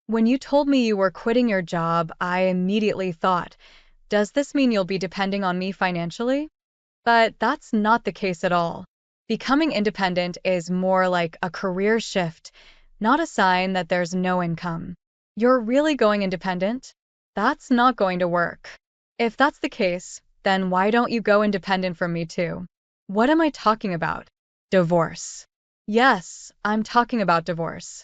When you told me you were quitting your job, I immediately thought, does this mean you'll be depending on me financially? But that's not the case at all. Becoming independent is more like a career shift, not a sign that there's no income. You're really going independent? That's not going to work. If that's the case, then why don't you go independent from me too? What am I talking about? Divorce. Yes, I'm talking about divorce.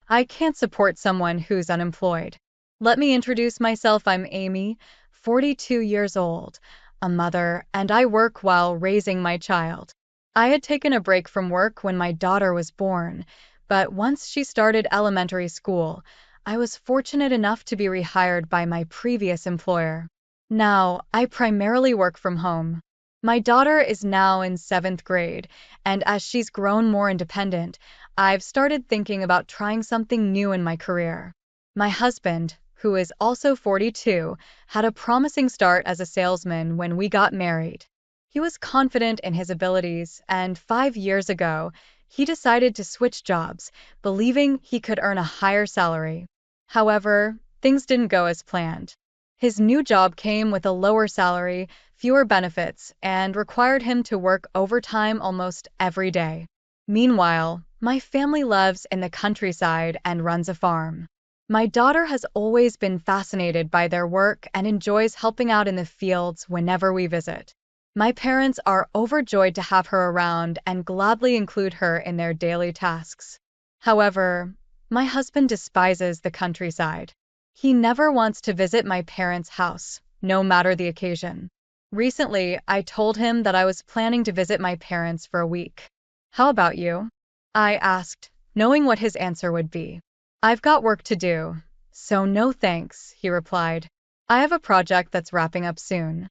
I can't support someone who's unemployed. Let me introduce myself. I'm Amy, 42 years old, a mother, and I work while raising my child. I had taken a break from work when my daughter was born, but once she started elementary school, I was fortunate enough to be rehired by my previous employer. Now, I primarily work from home. My daughter is now in 7th grade, and as she's grown more independent, I've started thinking about trying something new in my career. My husband, who is also 42, had a promising start as a salesman when we got married. He was confident in his abilities, and 5 years ago, he decided to switch jobs, believing he could earn a higher salary. However, things didn't go as planned. His new job came with a lower salary, fewer benefits, and required him to work overtime almost every day. Meanwhile, my family lives in the countryside and runs a farm. My daughter has always been fascinated by their work and enjoys helping out in the fields whenever we visit. My parents are overjoyed to have her around and gladly include her in their daily tasks. However, my husband despises the countryside. He never wants to visit my parents' house, no matter the occasion. Recently, I told him that I was planning to visit my parents for a week. How about you? I asked, knowing what his answer would be. I've got work to do, so no thanks, he replied. I have a project that's wrapping up soon.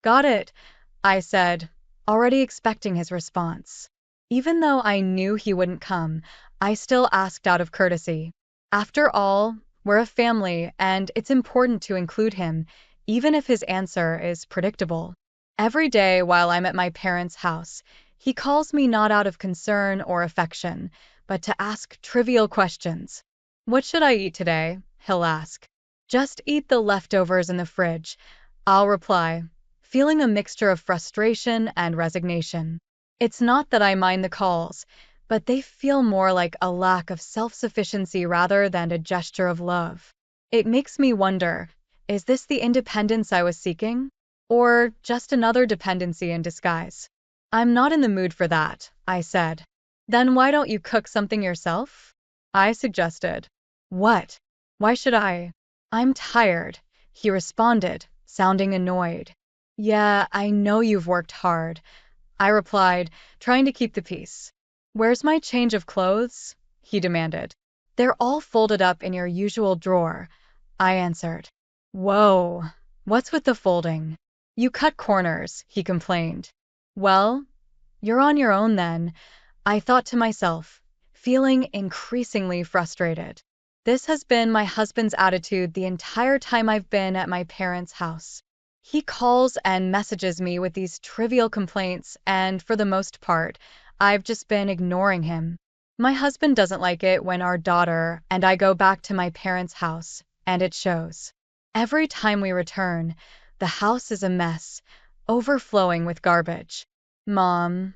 Got it, I said, already expecting his response. Even though I knew he wouldn't come, I still asked out of courtesy. After all, we're a family, and it's important to include him, even if his answer is predictable. Every day while I'm at my parents' house, he calls me not out of concern or affection, but to ask trivial questions. What should I eat today? He'll ask. Just eat the leftovers in the fridge, I'll reply, feeling a mixture of frustration and resignation. It's not that I mind the calls, but they feel more like a lack of self-sufficiency rather than a gesture of love. It makes me wonder, is this the independence I was seeking? Or just another dependency in disguise? I'm not in the mood for that, I said. Then why don't you cook something yourself? I suggested. What? Why should I? I'm tired, he responded, sounding annoyed. Yeah, I know you've worked hard, I replied, trying to keep the peace. Where's my change of clothes? He demanded. They're all folded up in your usual drawer, I answered. Whoa, what's with the folding? You cut corners, he complained. Well, you're on your own then, I thought to myself, feeling increasingly frustrated. This has been my husband's attitude the entire time I've been at my parents' house. He calls and messages me with these trivial complaints, and for the most part, I've just been ignoring him. My husband doesn't like it when our daughter and I go back to my parents' house, and it shows. Every time we return, the house is a mess, overflowing with garbage. Mom,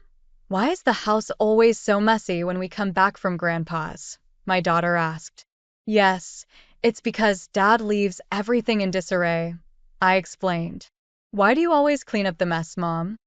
why is the house always so messy when we come back from Grandpa's? My daughter asked. Yes, it's because Dad leaves everything in disarray, I explained. Why do you always clean up the mess, Mom?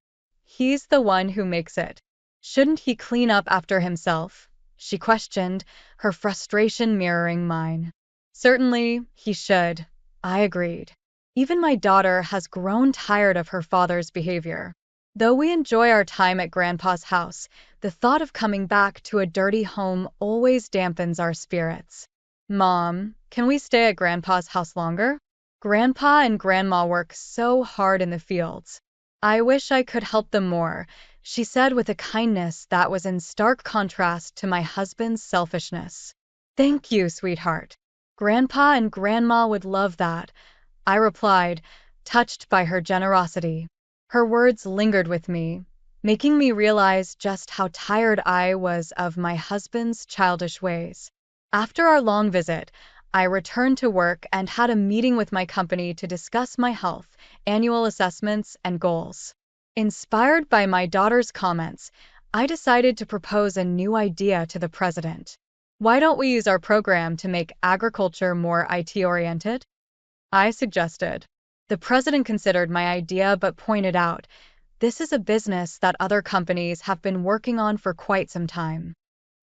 He's the one who makes it. Shouldn't he clean up after himself? She questioned, her frustration mirroring mine. Certainly, he should, I agreed. Even my daughter has grown tired of her father's behavior. Though we enjoy our time at Grandpa's house, the thought of coming back to a dirty home always dampens our spirits. Mom, can we stay at Grandpa's house longer? Grandpa and Grandma work so hard in the fields. I wish I could help them more, she said with a kindness that was in stark contrast to my husband's selfishness. Thank you, sweetheart. Grandpa and Grandma would love that, I replied, touched by her generosity. Her words lingered with me, making me realize just how tired I was of my husband's childish ways. After our long visit, I returned to work and had a meeting with my company to discuss my health, annual assessments, and goals. Inspired by my daughter's comments, I decided to propose a new idea to the president. Why don't we use our program to make agriculture more IT-oriented? I suggested. The president considered my idea but pointed out, this is a business that other companies have been working on for quite some time.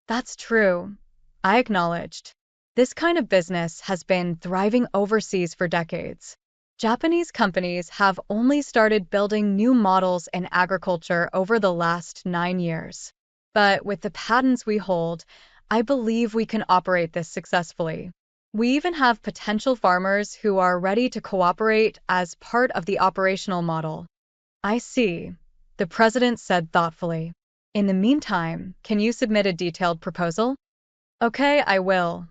That's true, I acknowledged. This kind of business has been thriving overseas for decades. Japanese companies have only started building new models in agriculture over the last 9 years. But with the patents we hold, I believe we can operate this successfully. We even have potential farmers who are ready to cooperate as part of the operational model. I see, the president said thoughtfully. In the meantime, can you submit a detailed proposal? Okay, I will,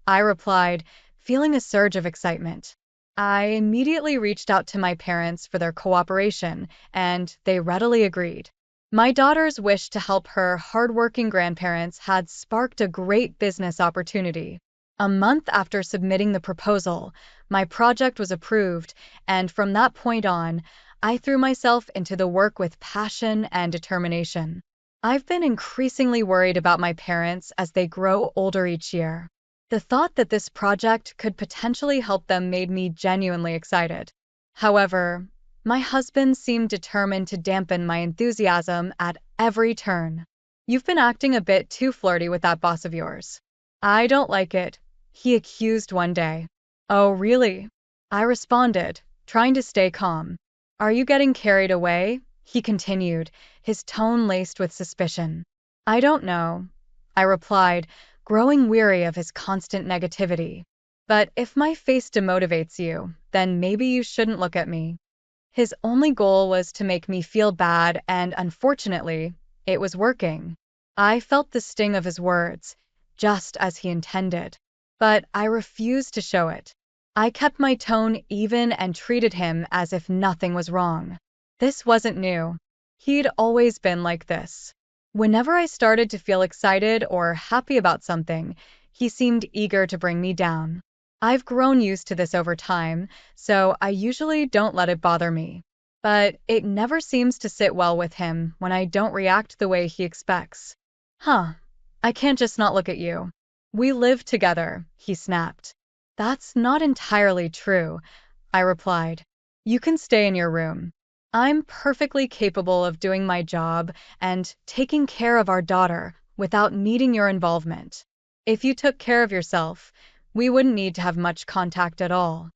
I replied, feeling a surge of excitement. I immediately reached out to my parents for their cooperation, and they readily agreed. My daughter's wish to help her hardworking grandparents had sparked a great business opportunity. A month after submitting the proposal, my project was approved, and from that point on, I threw myself into the work with passion and determination. I've been increasingly worried about my parents as they grow older each year. The thought that this project could potentially help them made me genuinely excited. However, my husband seemed determined to dampen my enthusiasm at every turn. You've been acting a bit too flirty with that boss of yours. I don't like it, he accused one day. Oh, really? I responded, trying to stay calm. Are you getting carried away? He continued, his tone laced with suspicion. I don't know, I replied, growing weary of his constant negativity. But if my face demotivates you, then maybe you shouldn't look at me. His only goal was to make me feel bad, and unfortunately, it was working. I felt the sting of his words, just as he intended. But I refused to show it. I kept my tone even and treated him as if nothing was wrong. This wasn't new. He'd always been like this. Whenever I started to feel excited or happy about something, he seemed eager to bring me down. I've grown used to this over time, so I usually don't let it bother me. But it never seems to sit well with him when I don't react the way he expects. I can't just not look at you. We live together, he snapped. That's not entirely true, I replied. You can stay in your room. I'm perfectly capable of doing my job and taking care of our daughter without needing your involvement. If you took care of yourself, we wouldn't need to have much contact at all.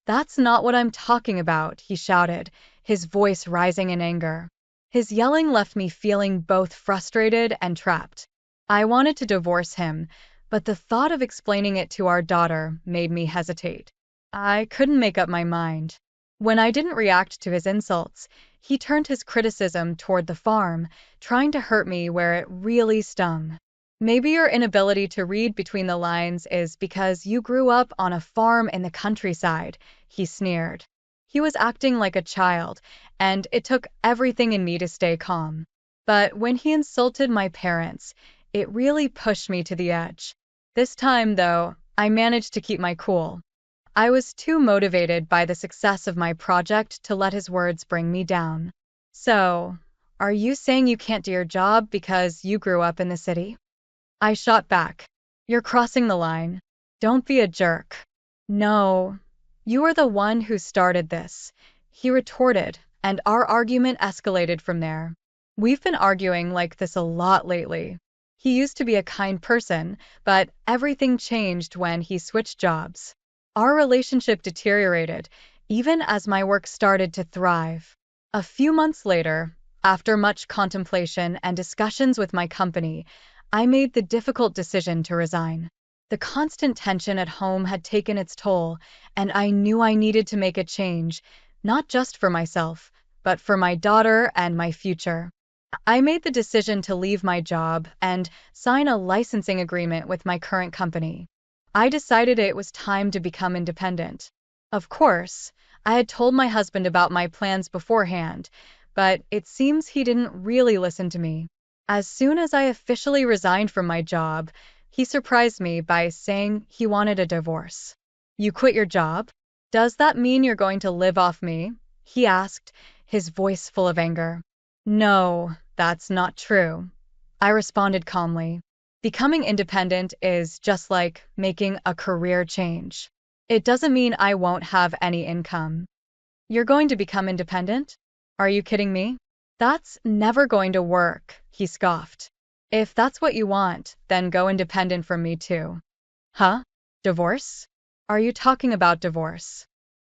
That's not what I'm talking about, he shouted, his voice rising in anger. His yelling left me feeling both frustrated and trapped. I wanted to divorce him, but the thought of explaining it to our daughter made me hesitate. I couldn't make up my mind. When I didn't react to his insults, he turned his criticism toward the farm, trying to hurt me where it really stung. Maybe your inability to read between the lines is because you grew up on a farm in the countryside, he sneered. He was acting like a child, and it took everything in me to stay calm. But when he insulted my parents, it really pushed me to the edge. This time, though, I managed to keep my cool. I was too motivated by the success of my project to let his words bring me down. So, are you saying you can't do your job because you grew up in the city? I shot back. You're crossing the line. Don't be a jerk. No, you are the one who started this, he retorted, and our argument escalated from there. We've been arguing like this a lot lately. He used to be a kind person, but everything changed when he switched jobs. Our relationship deteriorated, even as my work started to thrive. A few months later, after much contemplation and discussions with my company, I made the difficult decision to resign. The constant tension at home had taken its toll, and I knew I needed to make a change, not just for myself, but for my daughter and my future. I made the decision to leave my job and sign a licensing agreement with my current company. I decided it was time to become independent. Of course, I had told my husband about my plans beforehand, but it seems he didn't really listen to me. As soon as I officially resigned from my job, He surprised me by saying he wanted a divorce. You quit your job? Does that mean you're going to live off me? He asked, his voice full of anger. No, that's not true. I responded calmly. Becoming independent is just like making a career change. It doesn't mean I won't have any income. You're going to become independent? Are you kidding me? That's never going to work, he scoffed. If that's what you want, then go independent from me too. Huh? Divorce? Are you talking about divorce?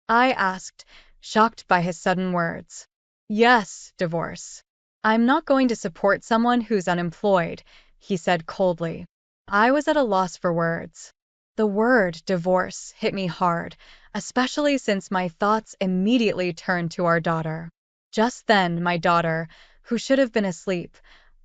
I asked, shocked by his sudden words. Yes, divorce. I'm not going to support someone who's unemployed, he said coldly. I was at a loss for words. The word divorce hit me hard, especially since my thoughts immediately turned to our daughter. Just then, my daughter, who should have been asleep,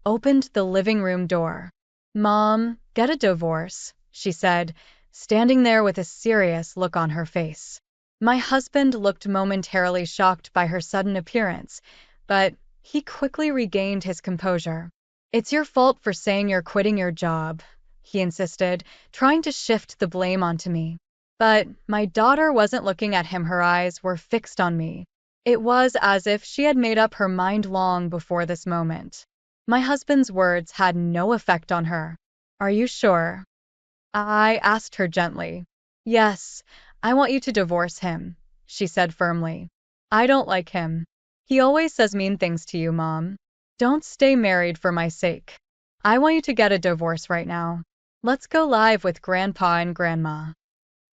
opened the living room door. Mom, get a divorce, she said, standing there with a serious look on her face. My husband looked momentarily shocked by her sudden appearance, but he quickly regained his composure. It's your fault for saying you're quitting your job, he insisted, trying to shift the blame onto me. But my daughter wasn't looking at him, her eyes were fixed on me. It was as if she had made up her mind long before this moment. My husband's words had no effect on her. Are you sure? I asked her gently. Yes, I want you to divorce him, she said firmly. I don't like him. He always says mean things to you, Mom. Don't stay married for my sake. I want you to get a divorce right now. Let's go live with Grandpa and Grandma.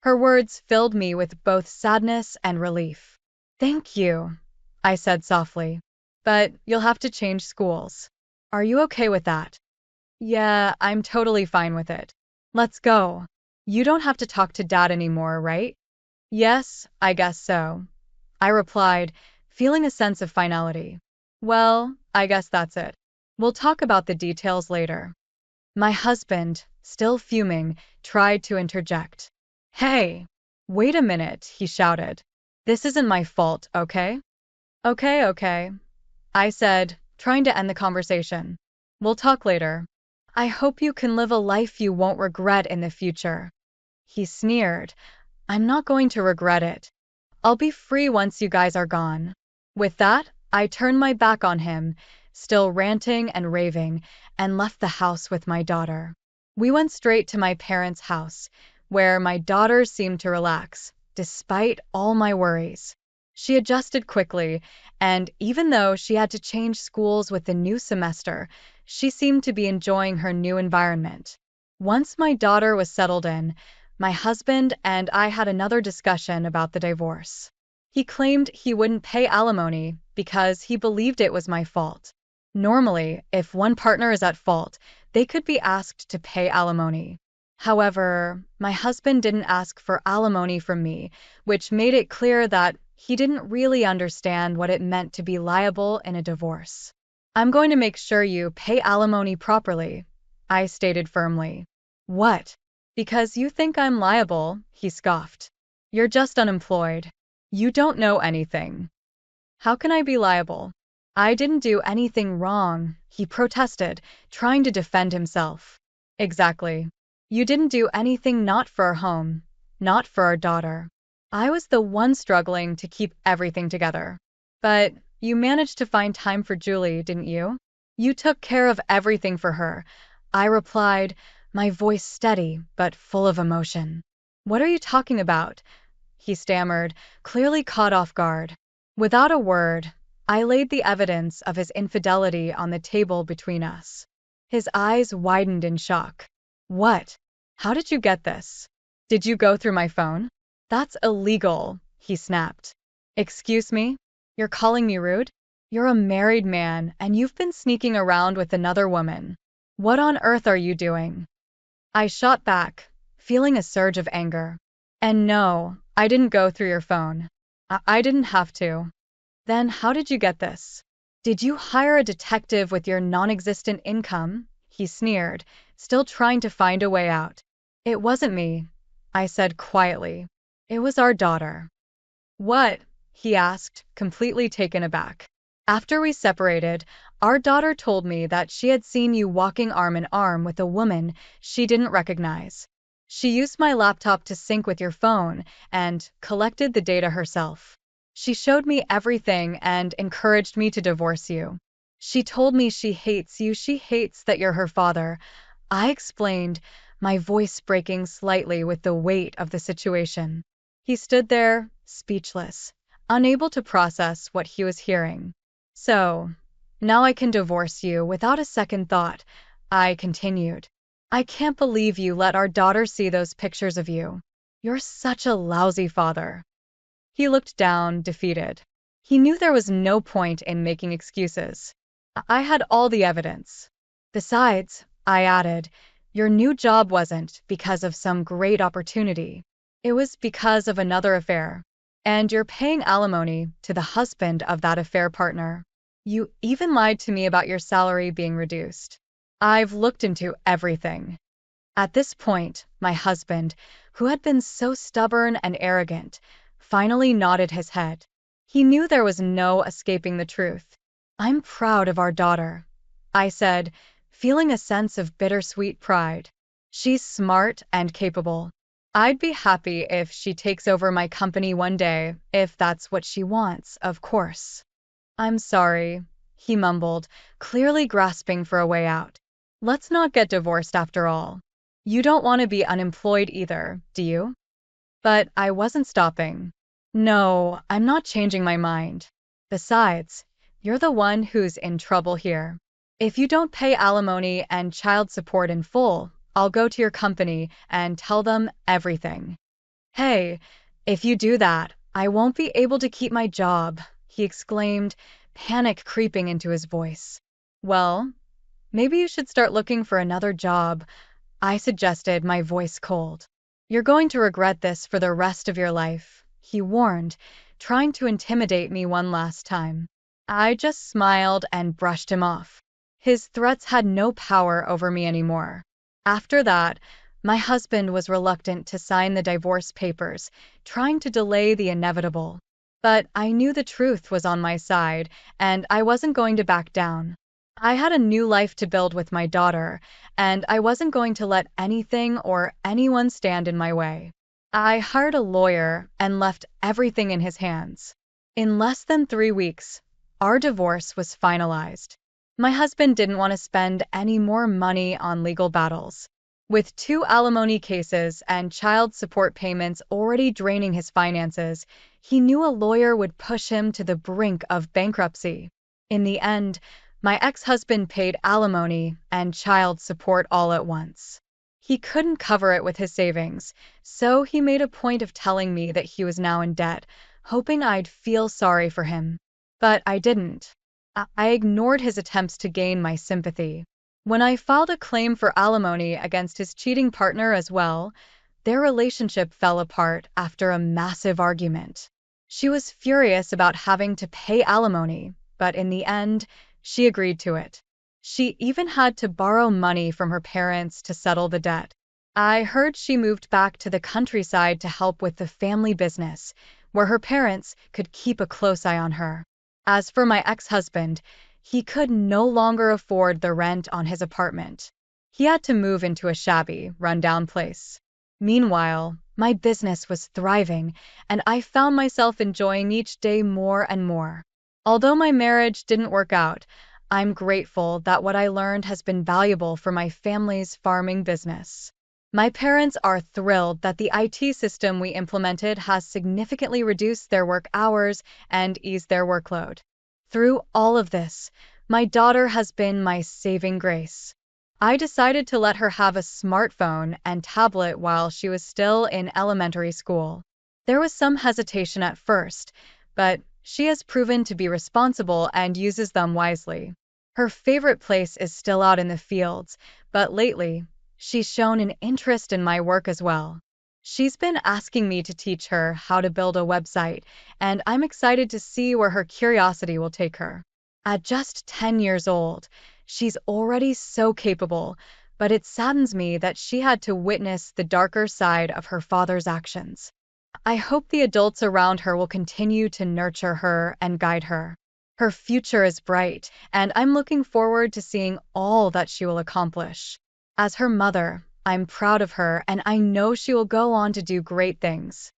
Her words filled me with both sadness and relief. Thank you, I said softly. But you'll have to change schools. Are you okay with that? Yeah, I'm totally fine with it. Let's go. You don't have to talk to Dad anymore, right? Yes, I guess so, I replied, feeling a sense of finality. Well, I guess that's it. We'll talk about the details later. My husband, still fuming, tried to interject. Hey, wait a minute, he shouted. This isn't my fault, okay? Okay, I said, trying to end the conversation. We'll talk later. I hope you can live a life you won't regret in the future. He sneered. I'm not going to regret it. I'll be free once you guys are gone. With that, I turned my back on him, still ranting and raving, and left the house with my daughter. We went straight to my parents' house, where my daughter seemed to relax, despite all my worries. She adjusted quickly, and even though she had to change schools with the new semester, she seemed to be enjoying her new environment. Once my daughter was settled in, my husband and I had another discussion about the divorce. He claimed he wouldn't pay alimony because he believed it was my fault. Normally, if one partner is at fault, they could be asked to pay alimony. However, my husband didn't ask for alimony from me, which made it clear that he didn't really understand what it meant to be liable in a divorce. I'm going to make sure you pay alimony properly, I stated firmly. What? Because you think I'm liable, he scoffed. You're just unemployed. You don't know anything. How can I be liable? I didn't do anything wrong, he protested, trying to defend himself. Exactly. You didn't do anything not for our home, not for our daughter. I was the one struggling to keep everything together. But you managed to find time for Julie, didn't you? You took care of everything for her, I replied, my voice steady but full of emotion. What are you talking about? He stammered, clearly caught off guard. Without a word, I laid the evidence of his infidelity on the table between us. His eyes widened in shock. What? How did you get this? Did you go through my phone? That's illegal, he snapped. Excuse me? You're calling me rude? You're a married man, and you've been sneaking around with another woman. What on earth are you doing? I shot back, feeling a surge of anger. And no, I didn't go through your phone. I didn't have to. Then how did you get this? Did you hire a detective with your non-existent income? He sneered, still trying to find a way out. It wasn't me, I said quietly. It was our daughter. What? He asked, completely taken aback. After we separated, Our daughter told me that she had seen you walking arm in arm with a woman she didn't recognize. She used my laptop to sync with your phone and collected the data herself. She showed me everything and encouraged me to divorce you. She told me she hates you, she hates that you're her father. I explained, my voice breaking slightly with the weight of the situation. He stood there, speechless, unable to process what he was hearing. So, now I can divorce you without a second thought, I continued. I can't believe you let our daughter see those pictures of you. You're such a lousy father. He looked down, defeated. He knew there was no point in making excuses. I had all the evidence. Besides, I added, your new job wasn't because of some great opportunity. It was because of another affair. And you're paying alimony to the husband of that affair partner. You even lied to me about your salary being reduced. I've looked into everything. At this point, my husband, who had been so stubborn and arrogant, finally nodded his head. He knew there was no escaping the truth. I'm proud of our daughter, I said, feeling a sense of bittersweet pride. She's smart and capable. I'd be happy if she takes over my company one day, if that's what she wants, of course. I'm sorry, he mumbled, clearly grasping for a way out. Let's not get divorced after all. You don't want to be unemployed either, do you? But I wasn't stopping. No, I'm not changing my mind. Besides, you're the one who's in trouble here. If you don't pay alimony and child support in full, I'll go to your company and tell them everything. Hey, if you do that, I won't be able to keep my job, he exclaimed, panic creeping into his voice. Well, maybe you should start looking for another job, I suggested, my voice cold. You're going to regret this for the rest of your life, he warned, trying to intimidate me one last time. I just smiled and brushed him off. His threats had no power over me anymore. After that, my husband was reluctant to sign the divorce papers, trying to delay the inevitable. But I knew the truth was on my side, and I wasn't going to back down. I had a new life to build with my daughter, and I wasn't going to let anything or anyone stand in my way. I hired a lawyer and left everything in his hands. In less than 3 weeks, our divorce was finalized. My husband didn't want to spend any more money on legal battles. With 2 alimony cases and child support payments already draining his finances, he knew a lawyer would push him to the brink of bankruptcy. In the end, my ex-husband paid alimony and child support all at once. He couldn't cover it with his savings, so he made a point of telling me that he was now in debt, hoping I'd feel sorry for him. But I didn't. I ignored his attempts to gain my sympathy. When I filed a claim for alimony against his cheating partner as well, their relationship fell apart after a massive argument. She was furious about having to pay alimony, but in the end, she agreed to it. She even had to borrow money from her parents to settle the debt. I heard she moved back to the countryside to help with the family business, where her parents could keep a close eye on her. As for my ex-husband, he could no longer afford the rent on his apartment. He had to move into a shabby, run-down place. Meanwhile, my business was thriving, and I found myself enjoying each day more and more. Although my marriage didn't work out, I'm grateful that what I learned has been valuable for my family's farming business. My parents are thrilled that the IT system we implemented has significantly reduced their work hours and eased their workload. Through all of this, my daughter has been my saving grace. I decided to let her have a smartphone and tablet while she was still in elementary school. There was some hesitation at first, but she has proven to be responsible and uses them wisely. Her favorite place is still out in the fields, but lately, she's shown an interest in my work as well. She's been asking me to teach her how to build a website, and I'm excited to see where her curiosity will take her. At just 10 years old, she's already so capable, but it saddens me that she had to witness the darker side of her father's actions. I hope the adults around her will continue to nurture her and guide her. Her future is bright, and I'm looking forward to seeing all that she will accomplish. As her mother, I'm proud of her, and I know she will go on to do great things.